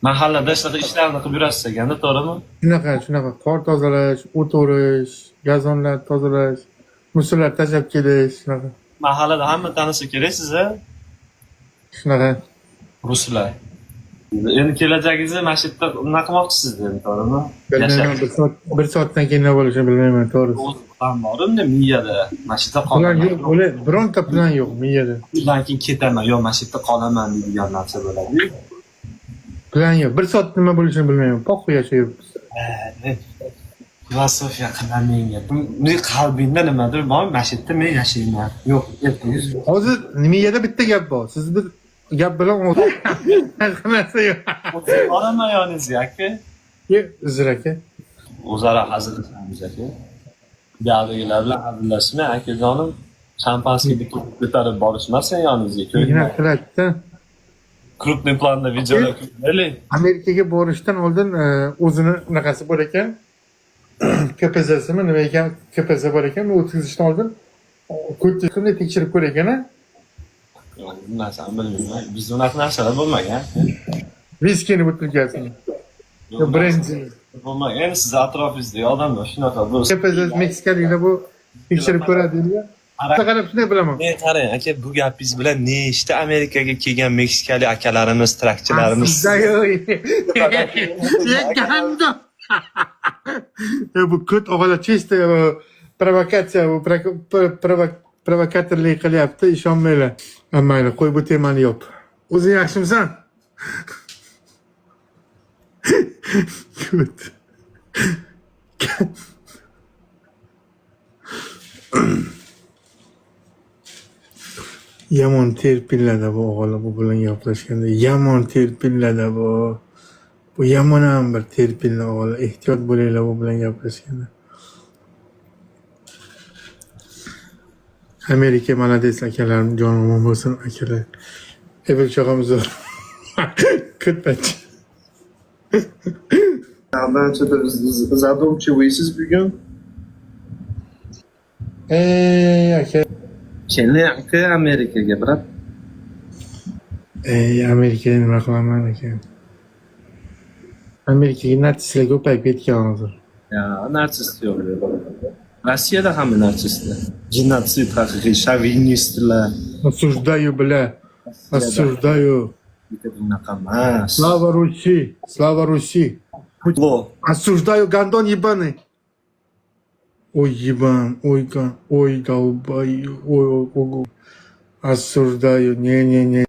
Mahallada shunaqa ishlarni qilib yurasiz ekanda, to'g'rimi? Shunaqa qor tozalash, o't o'rish, gazonlar tozalash, musorlar tashlab kelish, shunaqa. Mahallada hamma tanisa kerak sizni. Shunaqa. Ruslar. Endi kelajagingizni mana shu yerda nima qilmoqchisiz endi, to'g'rimi? Bilmayman, bir soatdan keyin nima bo'lishini bilmayman, to'g'risi. O'zi plan bor endi miyada. Mana shu yerda Plan qolaman. yo'q, bironta plan yo'q miyada. Undan keyin ketaman, yo mana shu yerda qolaman degan narsa bo'ladi. Plan yo'q. Bir soat nima bo'lishini bilmayman. Poq yashayapmiz. Filosofiya qilamenga. Mening qalbimda nimadir bor, mana shu yerda men yashayman. Yo'q, ertangi Hozir miyada bitta gap bor. Siz bir gap bilan boshqa narsa yo'q. boraman yoningizga aka. Uzr aka. O'zaro hazillashamiz aka. Buyog'ilar bilan hazillashmay, akajonim, shampanskiyni ko'tarib borishmasin yoningizga. Igna qiladida. Krupniy planda videolar ko'raylik. Amerikaga borishdan oldin o'zini unaqasi bor ekan. KPZsimi nima ekan? KPZ bor ekan. O'tkazishdan oldin qanday tekshirib ko'rgan-a? Yo'q, bu narsani bilmayman. Bizda unaqa narsalar bo'lmagan. Viskini butilkasini. Birinchi. Bo'lmagan. Endi siz atrofingizdagi odamlar shunaqa bo'lsa. KPZ Meksikaliklar bu tekshirib ko'radi-ya. Qarab shunday bilaman. Men qarang, aka, bu gapingiz bilan nechta Amerikaga kelgan meksikalik akalarimiz, trakchilarimiz bu kut og'alar chista provokatsiya, bu provokatorlik qilyapti, ishonmanglar. Mayli, qo'y bu temani yop. O'zing yaxshimisan? Kut. Yomon terpilladi bu o'g'li bu bilan gaplashganda. Yomon terpilladi bu. Bu yomon ham bir terpilli o'g'li. Ehtiyot bo'linglar bu bilan gaplashganda. Amerika malades akalarim, jonim bo'lsin akalar. Ebel chog'imiz zo'r. Kutbachi. Anchada задумчивыйsiz bugun. Aka. Keling Amerikaga, brat. Amerikaga nima qilaman aka? Amerikaga natsistlar ko'payib ketgan hozir. Ya, natsist yo'q. Rossiyada hamma natsistlar. Genotsid haqiqiy shovinistlar. Осуждаю, бля. Осуждаю. Bunaqa emas. Слава Руси! Слава Руси! Осуждаю, гандон ебаный! Ой, ебан, ой, долбаю, ой. Осуждаю, не.